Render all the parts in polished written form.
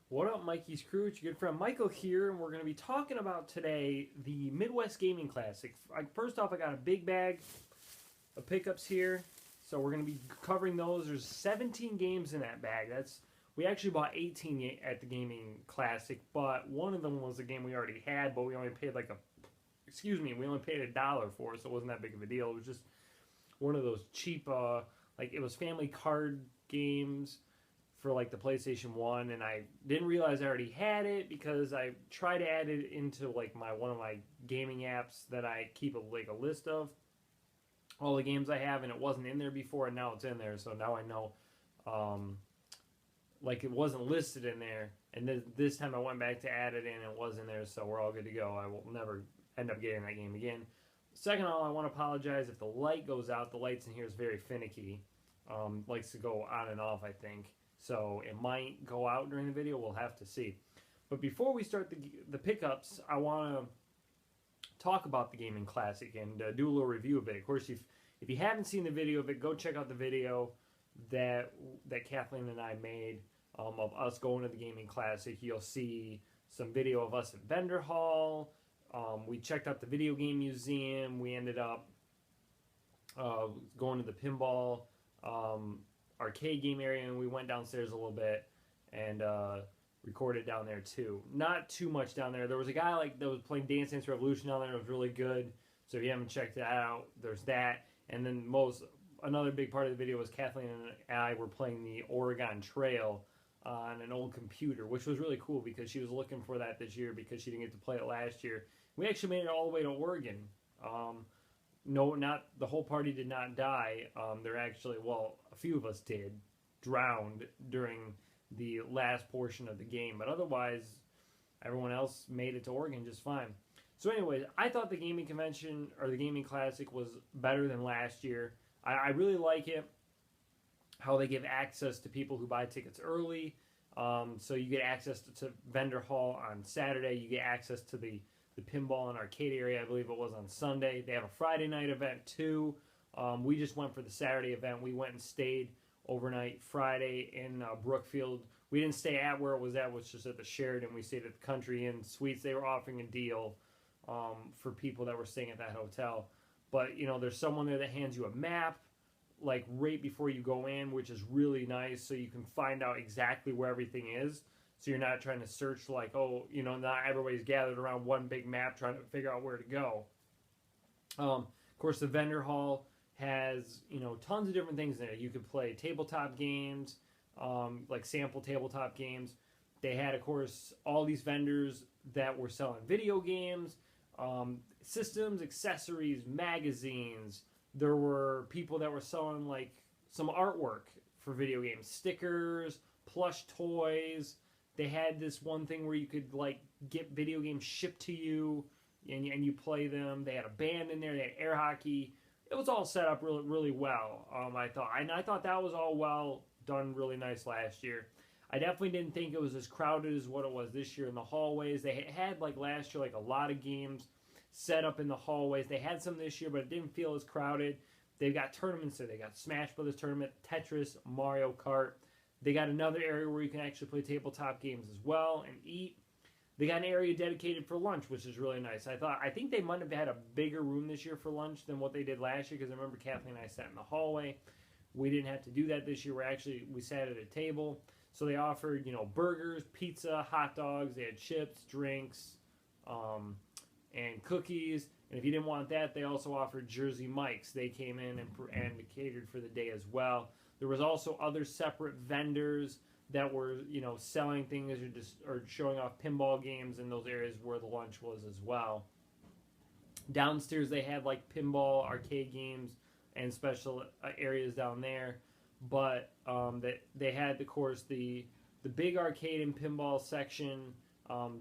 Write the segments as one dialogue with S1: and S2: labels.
S1: What up, Mikey's crew? It's your good friend Michael here, and we're going to be talking about today the Midwest Gaming Classic. First off, I got a big bag of pickups here, so we're going to be covering those. There's 17 games in that bag. We actually bought 18 at the Gaming Classic, but one of them was a game we already had, but we only paid we only paid $1 for it, so it wasn't that big of a deal. It was just one of those cheap, it was family card games for like the PlayStation 1, and I didn't realize I already had it because I tried to add it into like one of my gaming apps that I keep a list of all the games I have, and it wasn't in there before, and now it's in there. So now I know, it wasn't listed in there, and this time I went back to add it in, and it was in there, so we're all good to go. I will never end up getting that game again. Second of all, I want to apologize if the light goes out. The lights in here is very finicky. Likes to go on and off, I think. So it might go out during the video. We'll have to see. But before we start the pickups, I want to talk about the Gaming Classic and do a little review of it. Of course, if you haven't seen the video of it, go check out the video that Kathleen and I made of us going to the Gaming Classic. You'll see some video of us at Vendor Hall. We checked out the video game museum. We ended up going to the pinball arcade game area, and we went downstairs a little bit and recorded down there too. Not too much down there. There was a guy that was playing Dance Dance Revolution down there. It was really good. So if you haven't checked that out, there's that. And then another big part of the video was Kathleen and I were playing the Oregon Trail on an old computer, which was really cool because she was looking for that this year because she didn't get to play it last year. We actually made it all the way to Oregon. No, not the whole party did not die. A few of us did, drowned during the last portion of the game, but otherwise, everyone else made it to Oregon just fine. So anyways, I thought the gaming convention, or the Gaming Classic, was better than last year. I really like it, how they give access to people who buy tickets early. So you get access to Vendor Hall on Saturday. You get access to the pinball and arcade area. I believe it was on Sunday. They have a Friday night event too. We just went for the Saturday event. We went and stayed overnight Friday in Brookfield. We didn't stay at where it was at, which was just at the Sheraton. We stayed at the Country Inn Suites. They were offering a deal for people that were staying at that hotel. But, there's someone there that hands you a map, like right before you go in, which is really nice, so you can find out exactly where everything is. So you're not trying to search not everybody's gathered around one big map trying to figure out where to go. Of course, the Vendor Hall has, tons of different things in it. You could play tabletop games, like sample tabletop games. They had, of course, all these vendors that were selling video games, systems, accessories, magazines. There were people that were selling, some artwork for video games, stickers, plush toys. They had this one thing where you could get video games shipped to you, and you play them. They had a band in there. They had air hockey. It was all set up really, really well. I thought that was all well done, really nice last year. I definitely didn't think it was as crowded as what it was this year in the hallways. They had last year a lot of games set up in the hallways. They had some this year, but it didn't feel as crowded. They've got tournaments there. They got Smash Brothers tournament, Tetris, Mario Kart. They got another area where you can actually play tabletop games as well and eat. They got an area dedicated for lunch, which is really nice. I think they might have had a bigger room this year for lunch than what they did last year, because I remember Kathleen and I sat in the hallway. We didn't have to do that this year. We sat at a table. So they offered, burgers, pizza, hot dogs. They had chips, drinks, and cookies. And if you didn't want that, they also offered Jersey Mike's. They came in and catered for the day as well. There was also other separate vendors that were, selling things or showing off pinball games in those areas where the lunch was as well. Downstairs they had pinball, arcade games, and special areas down there. But they had, of course, the big arcade and pinball section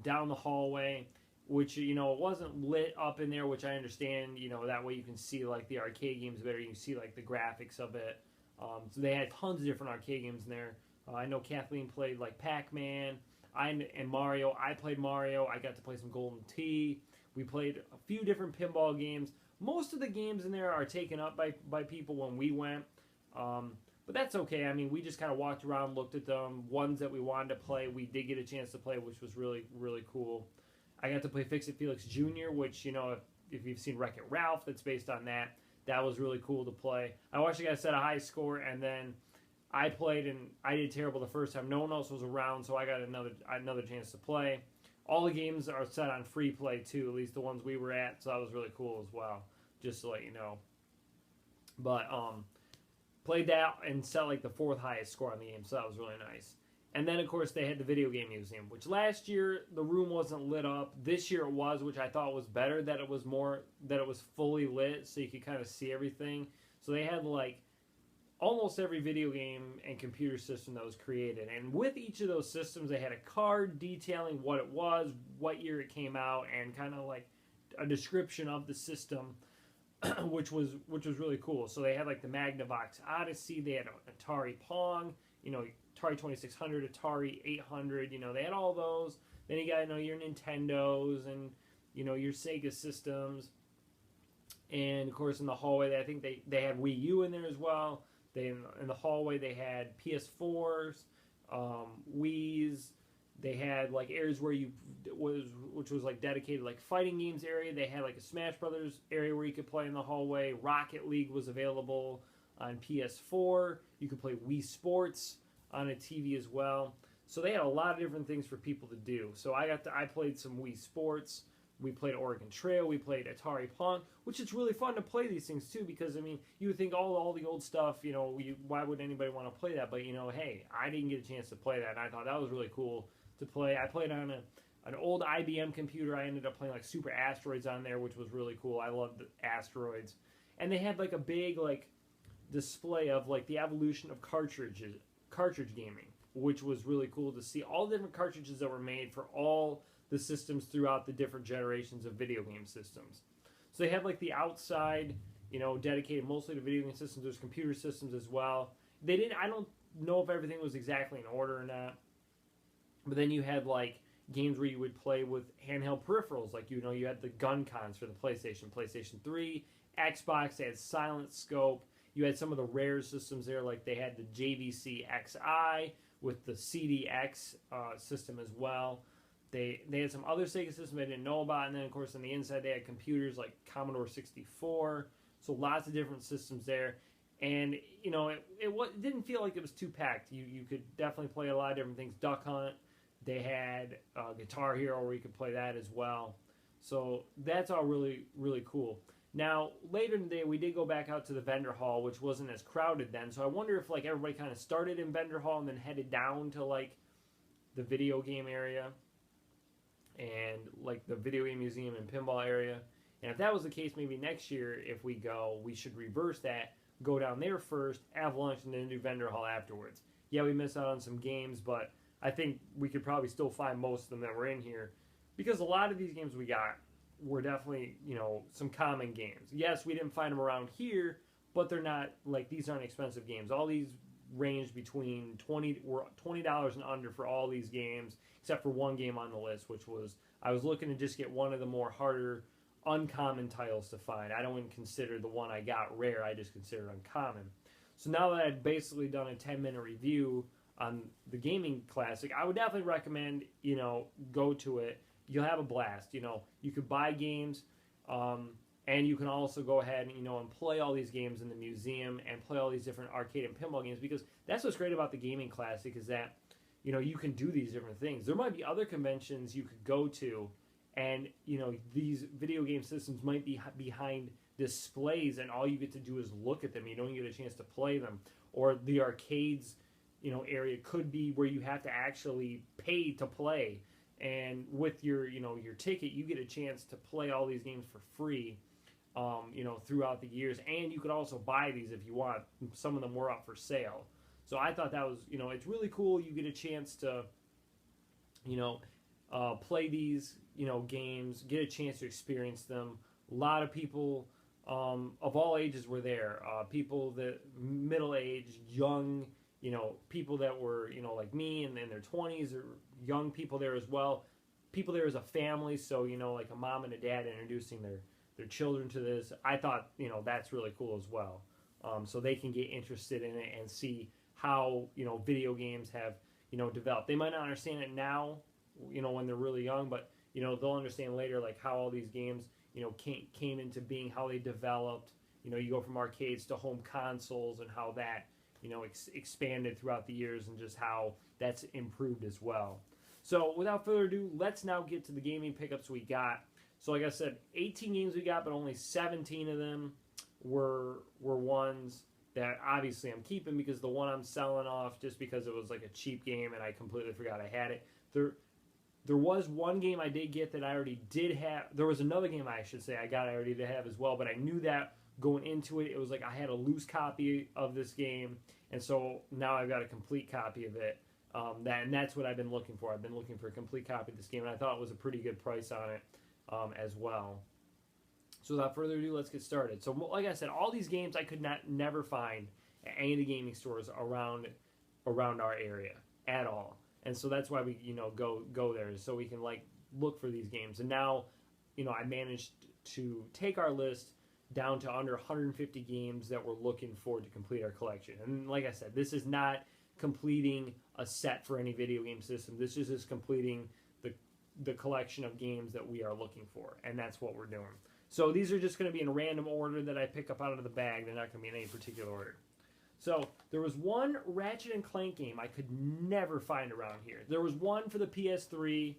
S1: down the hallway, which, it wasn't lit up in there, which I understand. That way you can see the arcade games better. You can see the graphics of it. So they had tons of different arcade games in there. I know Kathleen played Pac-Man and Mario. I played Mario. I got to play some Golden Tee. We played a few different pinball games. Most of the games in there are taken up by people when we went. But that's okay. I mean, we just kind of walked around, looked at them. Ones that we wanted to play, we did get a chance to play, which was really, really cool. I got to play Fix It Felix Jr., which, if you've seen Wreck-It Ralph, that's based on that. That was really cool to play. I actually got to set a high score, and then I played, and I did terrible the first time. No one else was around, so I got another chance to play. All the games are set on free play, too, at least the ones we were at, so that was really cool as well, just to let you know. But, played that and set like the 4th highest score on the game, so that was really nice. And then, of course, they had the video game museum, which last year the room wasn't lit up. This year it was, which I thought was better, that it was fully lit, so you could kind of see everything. So they had like almost every video game and computer system that was created. And with each of those systems, they had a card detailing what it was, what year it came out, and kind of like a description of the system. which was really cool. So they had like the Magnavox Odyssey, they had Atari Pong, Atari 2600, Atari 800, they had all those. Then you got your Nintendos and your Sega systems. And of course in the hallway, I think they had Wii U in there as well. In the hallway they had PS4s, Wii's. They had like areas where which was like dedicated like fighting games area. They had like a Smash Brothers area where you could play in the hallway. Rocket League was available on PS4. You could play Wii Sports on a TV as well. So they had a lot of different things for people to do. So I played some Wii Sports. We played Oregon Trail. We played Atari Pong, which is really fun to play these things too, because I mean, you would think all the old stuff, why would anybody want to play that? But hey, I didn't get a chance to play that, and I thought that was really cool to play. I played on an old IBM computer. I ended up playing like Super Asteroids on there, which was really cool. I loved the Asteroids. And they had like a big like display of like the evolution of cartridge gaming, which was really cool to see all the different cartridges that were made for all the systems throughout the different generations of video game systems. So they had like the outside, dedicated mostly to video game systems. There's computer systems as well. I don't know if everything was exactly in order or not. But then you had like games where you would play with handheld peripherals, like you had the gun cons for the PlayStation 3, Xbox. They had Silent Scope. You had some of the rare systems there, like they had the JVC XI with the CDX system as well. They had some other Sega systems I didn't know about, and then of course on the inside they had computers like Commodore 64. So lots of different systems there. And it didn't feel like it was too packed. You could definitely play a lot of different things. Duck Hunt. They had Guitar Hero where you could play that as well. So that's all really, really cool. Now, later in the day, we did go back out to the vendor hall, which wasn't as crowded then. So I wonder if like everybody kind of started in vendor hall and then headed down to like the video game area and like the video game museum and pinball area. And if that was the case, maybe next year if we go, we should reverse that. Go down there first, have lunch, and then do vendor hall afterwards. Yeah, we missed out on some games, but I think we could probably still find most of them that were in here, because a lot of these games we got were definitely, some common games. Yes, we didn't find them around here, but they're not, like, these aren't expensive games. All these range between $20 and under for all these games, except for one game on the list, which was, I was looking to just get one of the more harder, uncommon titles to find. I don't even consider the one I got rare, I just consider it uncommon. So now that I've basically done a 10-minute review on the gaming classic, I would definitely recommend, go to it. You'll have a blast. You could buy games, and you can also go ahead and play all these games in the museum and play all these different arcade and pinball games, because that's what's great about the gaming classic, is that you can do these different things. There might be other conventions you could go to, and these video game systems might be behind displays, and all you get to do is look at them. You don't get a chance to play them. Or the arcades area could be where you have to actually pay to play, and with your your ticket you get a chance to play all these games for free throughout the years, and you could also buy these if you want. Some of them were up for sale, so I thought that was it's really cool. You get a chance to play these games, get a chance to experience them. A lot of people of all ages were there. People that middle-aged, young, people that were, like me and in their 20s, or young people there as well. People there as a family, so, like a mom and a dad introducing their children to this. I thought, that's really cool as well. so they can get interested in it and see how, video games have, developed. They might not understand it now, when they're really young, but, they'll understand later, like, how all these games, came into being, how they developed. You go from arcades to home consoles and how that, expanded throughout the years and just how that's improved as well. So without further ado, let's now get to the gaming pickups we got. So like I said, 18 games we got, but only 17 of them were ones that obviously I'm keeping, because the one I'm selling off just because it was like a cheap game and I completely forgot I had it. There was one game I did get that I already did have. There was another game I should say I already did have as well, but I knew that going into it. It was like I had a loose copy of this game, and so now I've got a complete copy of it. And that's what I've been looking for. I've been looking for a complete copy of this game, and I thought it was a pretty good price on it as well. So without further ado, let's get started. So like I said, all these games I could never find at any of the gaming stores around our area at all. And so that's why we, go there, so we can look for these games. And now, I managed to take our list down to under 150 games that we're looking for to complete our collection. And like I said, this is not completing a set for any video game system. This is just completing the collection of games that we are looking for, and that's what we're doing. So these are just going to be in random order that I pick up out of the bag. They're not going to be in any particular order. So there was one Ratchet and Clank game I could never find around here. There was one for the PS3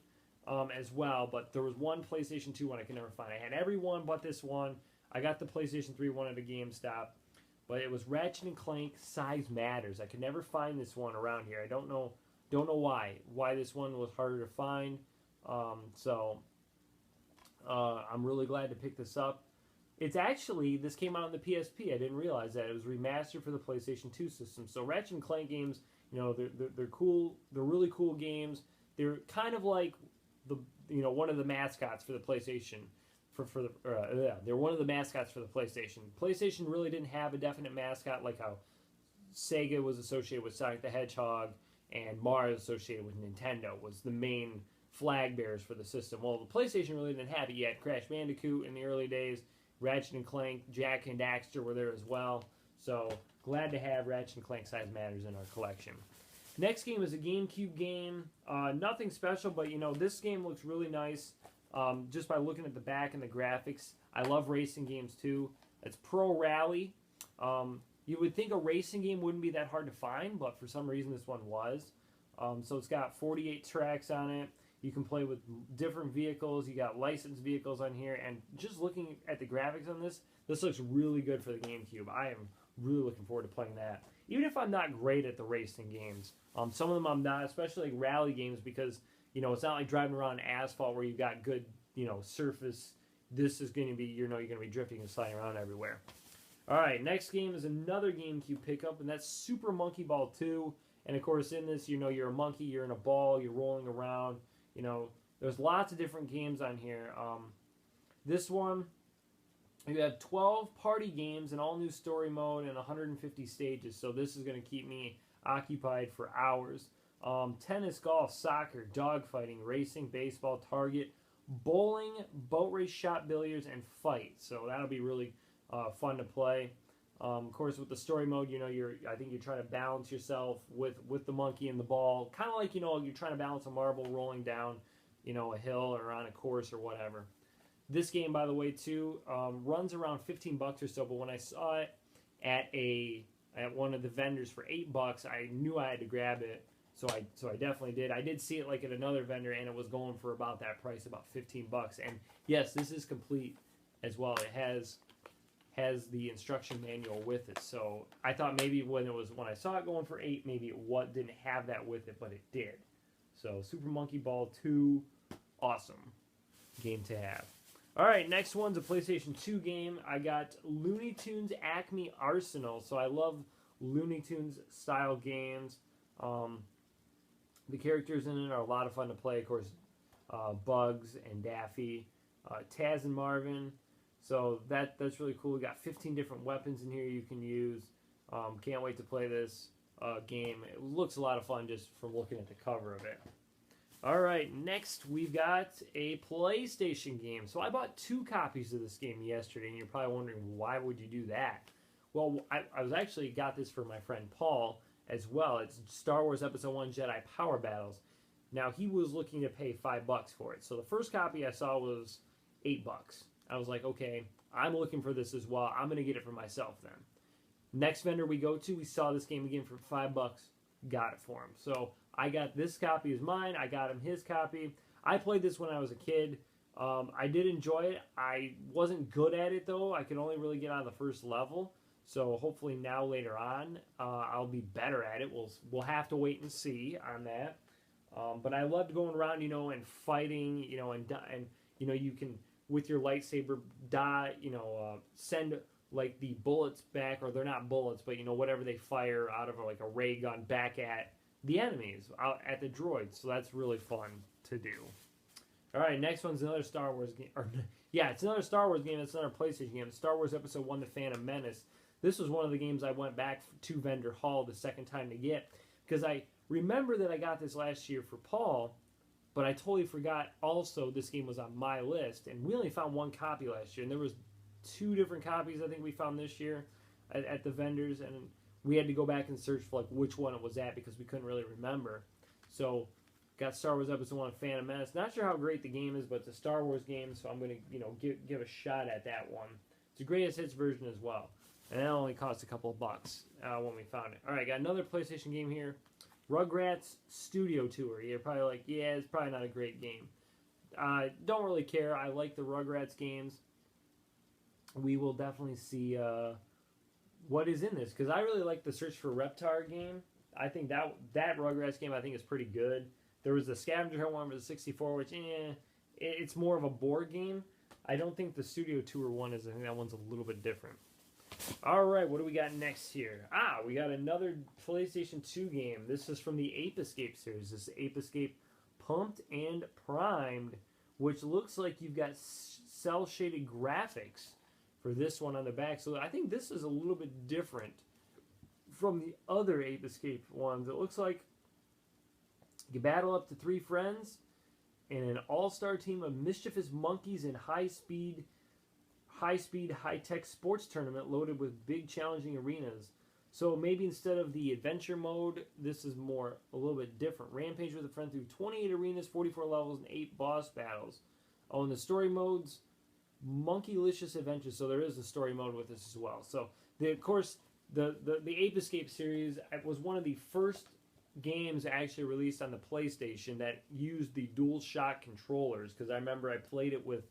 S1: as well, but there was one PlayStation 2 one I could never find. I had every one but this one. I got the PlayStation 3 one at a GameStop, but it was Ratchet and Clank Size Matters. I could never find this one around here. I don't know why this one was harder to find. So I'm really glad to pick this up. It's actually, this came out on the PSP. I didn't realize that. It was remastered for the PlayStation 2 system. So Ratchet and Clank games, they're cool. They're really cool games. They're kind of like one of the mascots for the PlayStation. They're one of the mascots for the PlayStation. PlayStation really didn't have a definite mascot, like how Sega was associated with Sonic the Hedgehog and Mario associated with Nintendo was the main flag bearers for the system. Well, the PlayStation really didn't have it yet. Crash Bandicoot in the early days, Ratchet and Clank, Jak and Daxter were there as well. So glad to have Ratchet and Clank Size Matters in our collection. Next game is a GameCube game. Nothing special, but this game looks really nice. Just by looking at the back and the graphics. I love racing games too. It's Pro Rally. You would think a racing game wouldn't be that hard to find, but for some reason this one was. So it's got 48 tracks on it. You can play with different vehicles. You got licensed vehicles on here. And just looking at the graphics on this looks really good for the GameCube. I am really looking forward to playing that. Even if I'm not great at the racing games. Some of them I'm not, especially like rally games, because it's not like driving around asphalt where you've got good, surface. This is going to be, you're going to be drifting and sliding around everywhere. All right, next game is another GameCube pickup, and that's Super Monkey Ball 2. And of course, in this, you're a monkey, you're in a ball, you're rolling around. There's lots of different games on here. This one, you have 12 party games, an all-new story mode, and 150 stages. So this is going to keep me occupied for hours. Tennis, golf, soccer, dogfighting, racing, baseball, target, bowling, boat race, shot billiards, and fight. So that'll be really fun to play. Of course, with the story mode, I think you're trying to balance yourself with the monkey and the ball, kind of like you're trying to balance a marble rolling down, a hill or on a course or whatever. This game, by the way, too, runs around $15 or so. But when I saw it at one of the vendors for $8, I knew I had to grab it. So I definitely did. I did see it at another vendor, and it was going for about that price, about $15. And yes, this is complete as well. It has the instruction manual with it. So I thought maybe when I saw it going for $8, maybe it didn't have that with it, but it did. So Super Monkey Ball 2, awesome game to have. All right, next one's a PlayStation 2 game. I got Looney Tunes Acme Arsenal. So I love Looney Tunes style games. The characters in it are a lot of fun to play. Of course, Bugs and Daffy, Taz and Marvin. So that's really cool. We got 15 different weapons in here you can use. Can't wait to play this game. It looks a lot of fun just from looking at the cover of it. All right, next we've got a PlayStation game. So I bought 2 copies of this game yesterday, and you're probably wondering, why would you do that? Well, I was actually got this for my friend Paul as well. It's Star Wars Episode 1 Jedi Power Battles. Now, he was looking to pay $5 for it. So the first copy I saw was $8. I was like, okay, I'm looking for this as well. I'm going to get it for myself then. Next vendor we go to, we saw this game again for $5. Got it for him. So I got this copy as mine. I got him his copy. I played this when I was a kid. I did enjoy it. I wasn't good at it, though. I could only really get on the first level. So hopefully now later on, I'll be better at it. We'll have to wait and see on that. But I loved going around, and fighting, and you can, with your lightsaber, send like the bullets back, or they're not bullets, but whatever they fire out of like a ray gun back at the enemies, out at the droids. So that's really fun to do. All right, next one's another Star Wars game. It's another Star Wars game. It's another PlayStation game. Star Wars Episode 1: The Phantom Menace. This was one of the games I went back to Vendor Hall the second time to get, because I remember that I got this last year for Paul, but I totally forgot also this game was on my list, and we only found one copy last year, and there was 2 different copies I think we found this year at the vendors, and we had to go back and search for like which one it was at because we couldn't really remember. So got Star Wars Episode 1 Phantom Menace. Not sure how great the game is, but it's a Star Wars game, so I'm going to give a shot at that one. It's a greatest hits version as well. And that only cost a couple of bucks when we found it. All right, got another PlayStation game here. Rugrats Studio Tour. You're probably like, yeah, it's probably not a great game. Don't really care. I like the Rugrats games. We will definitely see what is in this, because I really like the Search for Reptar game. I think that Rugrats game I think is pretty good. There was the Scavenger Hunt one for the 64, which it's more of a board game. I don't think the Studio Tour one is. I think that one's a little bit different. All right, what do we got next here? We got another PlayStation 2 game. This is from the Ape Escape series. This is Ape Escape Pumped and Primed, which looks like you've got cel-shaded graphics for this one on the back. So I think this is a little bit different from the other Ape Escape ones. It looks like you battle up to 3 friends in an all-star team of mischievous monkeys in high-speed, high-tech sports tournament loaded with big, challenging arenas. So maybe instead of the adventure mode, this is a little bit different. Rampage with a friend through 28 arenas, 44 levels, and 8 boss battles. Oh, and the story modes, Monkeylicious Adventures. So there is a story mode with this as well. So, of course, the Ape Escape series was one of the first games actually released on the PlayStation that used the DualShock controllers, because I remember I played it with.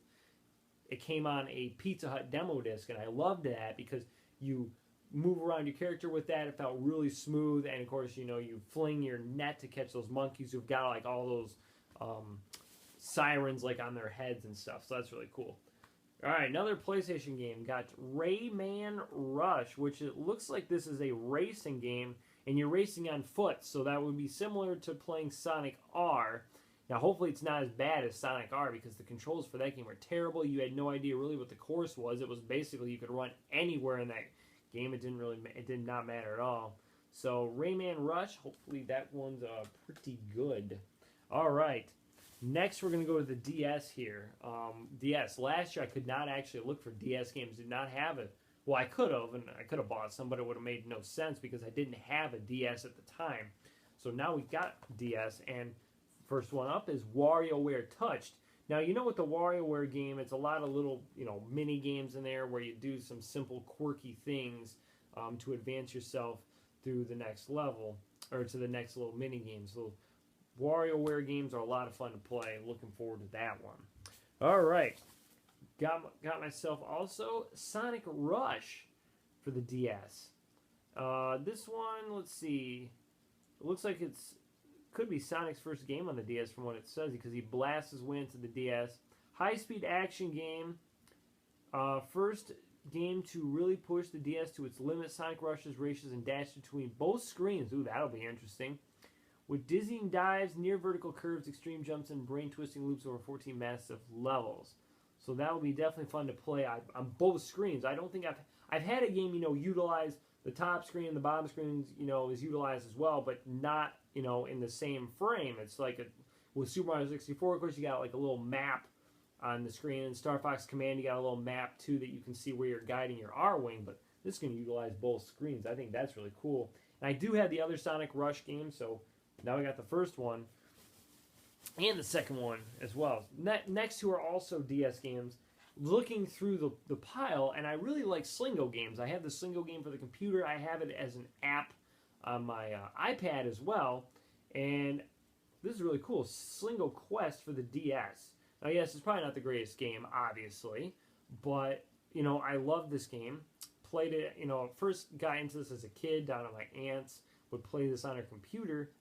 S1: It came on a Pizza Hut demo disc, and I loved that because you move around your character with that. It felt really smooth, and of course, you fling your net to catch those monkeys who've got like all those sirens like on their heads and stuff. So that's really cool. All right, another PlayStation game got Rayman Rush, which it looks like this is a racing game, and you're racing on foot, so that would be similar to playing Sonic R. Now, hopefully it's not as bad as Sonic R, because the controls for that game were terrible. You had no idea really what the course was. It was basically you could run anywhere in that game. It did not matter at all. So Rayman Rush, hopefully that one's pretty good. All right, next we're gonna go to the DS here. DS. Last year I could not actually look for DS games. Did not have it. Well, I could have, and I could have bought some, but it would have made no sense because I didn't have a DS at the time. So now we've got DS, and first one up is WarioWare Touched. Now, with the WarioWare game, it's a lot of little, mini games in there where you do some simple, quirky things to advance yourself through the next level, or to the next little mini game. So WarioWare games are a lot of fun to play. Looking forward to that one. All right. Got myself also Sonic Rush for the DS. This one, let's see. It looks like could be Sonic's first game on the DS from what it says, because he blasts his way into the DS. High-speed action game. First game to really push the DS to its limit. Sonic rushes, races, and dashes between both screens. Ooh, that'll be interesting. With dizzying dives, near vertical curves, extreme jumps, and brain-twisting loops over 14 massive levels. So that will be definitely fun to play on both screens. I don't think I've had a game, utilize the top screen and the bottom screen, is utilized as well, but not, in the same frame. It's like with Super Mario 64, of course, you got like a little map on the screen. And Star Fox Command, you got a little map too that you can see where you're guiding your R-Wing, but this is going to utilize both screens. I think that's really cool. And I do have the other Sonic Rush game, so now we got the first one and the second one as well. Next two are also DS games. Looking through the pile, and I really like Slingo games. I have the Slingo game for the computer. I have it as an app on my iPad as well. And this is really cool. Slingo Quest for the DS. Now, yes, it's probably not the greatest game, obviously, but, you know, I love this game. Played it, you know, first got into this as a kid down at my aunt's, would play this on her computer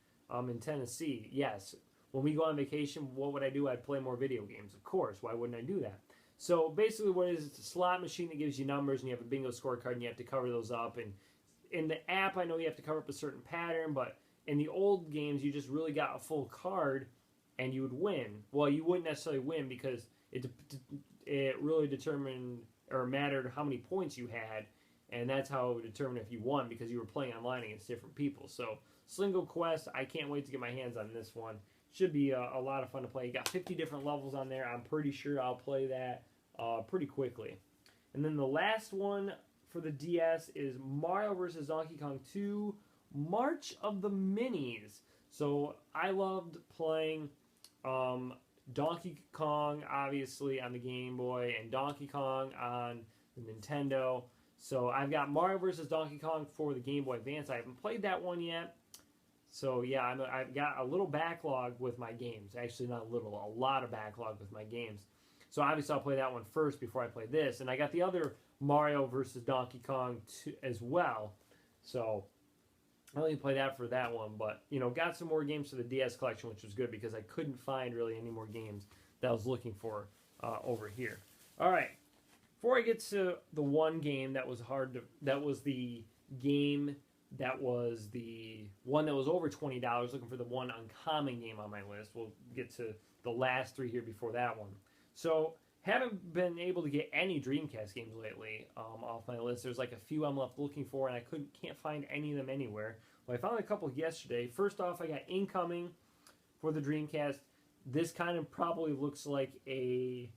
S1: in Tennessee. Yes, when we go on vacation, what would I do? I'd play more video games, of course. Why wouldn't I do that? So basically what it is, it's a slot machine that gives you numbers, and you have a bingo scorecard, and you have to cover those up. And in the app, I know you have to cover up a certain pattern, but in the old games, you just really got a full card, and you would win. Well, you wouldn't necessarily win because it really determined or mattered how many points you had, and that's how it would determine if you won because you were playing online against different people. So Slingo Quest, I can't wait to get my hands on this one. Should be a lot of fun to play. You got 50 different levels on there. I'm pretty sure I'll play that pretty quickly. And then the last one for the DS is Mario vs. Donkey Kong 2 March of the Minis. So I loved playing Donkey Kong, obviously, on the Game Boy, and Donkey Kong on the Nintendo. So I've got Mario vs. Donkey Kong for the Game Boy Advance. I haven't played that one yet. So yeah, I've got a little backlog with my games. Actually, not a little, a lot of backlog with my games. So obviously I'll play that one first before I play this. And I got the other Mario vs. Donkey Kong 2 as well. So I only play that for that one. But, you know, got some more games for the DS collection, which was good because I couldn't find really any more games that I was looking for over here. All right. Before I get to the one game that was that was the game that was the one that was over $20, looking for the one uncommon game on my list. We'll get to the last three here before that one. So, haven't been able to get any Dreamcast games lately off my list. There's like a few I'm left looking for, and I can't find any of them anywhere. Well, I found a couple yesterday. First off, I got Incoming for the Dreamcast. This kind of probably looks like a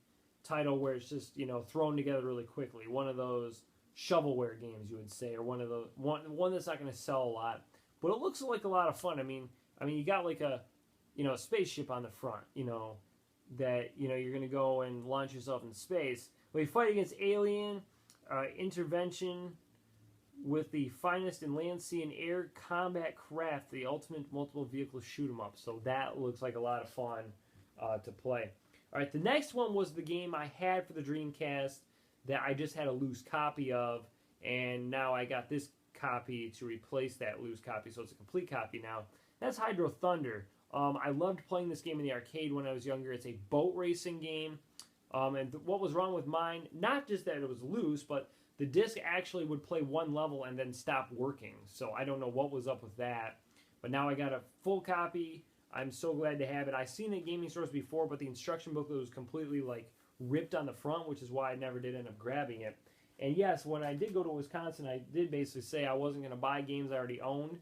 S1: title where it's just, you know, thrown together really quickly. One of those shovelware games, you would say, or one of the one that's not going to sell a lot, but it looks like a lot of fun. I mean, you got like a, you know, a spaceship on the front, you know, that, you know, you're going to go and launch yourself in space. Well, you fight against alien intervention with the finest in land, sea, and air combat craft, the ultimate multiple vehicle shoot 'em up. So that looks like a lot of fun to play. All right, the next one was the game I had for the Dreamcast that I just had a loose copy of, and now I got this copy to replace that loose copy, so it's a complete copy now. That's Hydro Thunder. I loved playing this game in the arcade when I was younger. It's a boat racing game, and what was wrong with mine, not just that it was loose, but the disc actually would play one level and then stop working, so I don't know what was up with that, but now I got a full copy. I'm so glad to have it. I've seen it at gaming stores before, but the instruction booklet was completely, like, ripped on the front, which is why I never did end up grabbing it. And yes, when I did go to Wisconsin, I did basically say I wasn't going to buy games I already owned,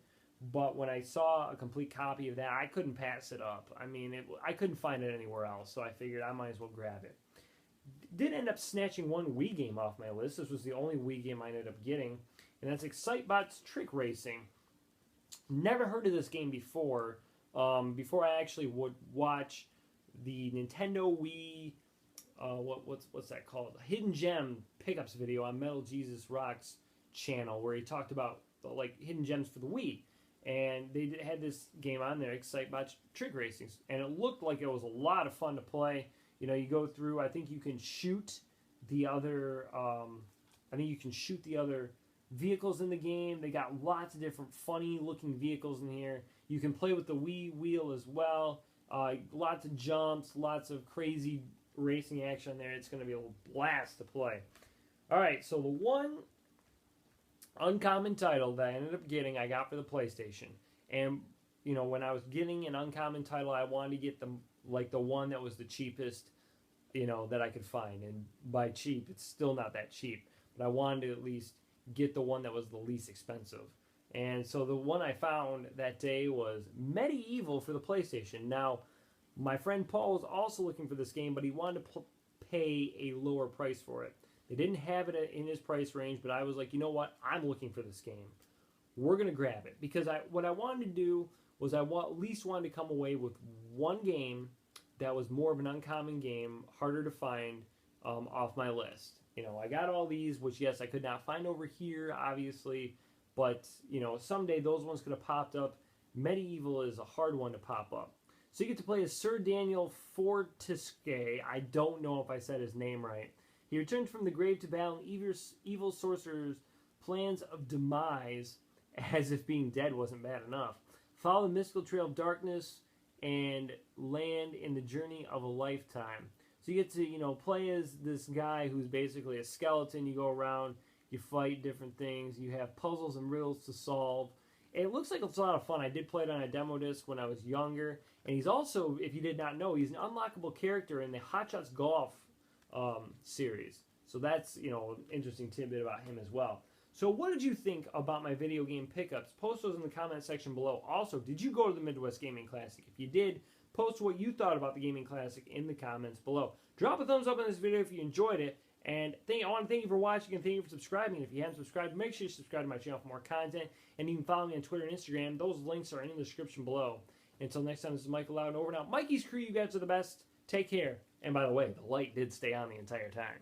S1: but when I saw a complete copy of that, I couldn't pass it up. I mean, I couldn't find it anywhere else, so I figured I might as well grab it. Did end up snatching one Wii game off my list. This was the only Wii game I ended up getting, and that's Excitebot's Trick Racing. Never heard of this game before. Before I actually would watch the Nintendo Wii, what's that called? Hidden Gem pickups video on Metal Jesus Rock's channel, where he talked about like hidden gems for the Wii, and they had this game on there, Excitebot Trick Racing, and it looked like it was a lot of fun to play. You know, you go through. I think you can shoot the other. Vehicles in the game. They got lots of different funny looking vehicles in here. You can play with the Wii wheel as well. Lots of jumps, lots of crazy racing action there. It's going to be a blast to play. Alright, so the one uncommon title that I ended up getting, I got for the PlayStation. And, you know, when I was getting an uncommon title, I wanted to get the one that was the cheapest, you know, that I could find. And by cheap, it's still not that cheap. But I wanted to at least get the one that was the least expensive. And so the one I found that day was Medieval for the PlayStation. Now, my friend Paul was also looking for this game, but he wanted to pay a lower price for it. They didn't have it in his price range, but I was like, you know what? I'm looking for this game. We're gonna grab it because what I wanted to do was at least wanted to come away with one game that was more of an uncommon game, harder to find, off my list. I got all these, which yes, I could not find over here, obviously, but someday those ones could have popped up. Medieval is a hard one to pop up. So you get to play as Sir Daniel Fortesque. I don't know if I said his name right. He returns from the grave to battle evil sorcerer's plans of demise, as if being dead wasn't bad enough. Follow the mystical trail of darkness and land in the journey of a lifetime. So you get to, play as this guy who's basically a skeleton. You go around, you fight different things, you have puzzles and riddles to solve. It looks like it's a lot of fun. I did play it on a demo disc when I was younger. And he's also, if you did not know, he's an unlockable character in the Hot Shots Golf series. So that's, an interesting tidbit about him as well. So what did you think about my video game pickups? Post those in the comment section below. Also, did you go to the Midwest Gaming Classic? If you did, post what you thought about the Gaming Classic in the comments below. Drop a thumbs up on this video if you enjoyed it. And I want to thank you for watching and thank you for subscribing. If you haven't subscribed, make sure you subscribe to my channel for more content. And you can follow me on Twitter and Instagram. Those links are in the description below. Until next time, this is Michael out and over and out. Mikey's crew, you guys are the best. Take care. And by the way, the light did stay on the entire time.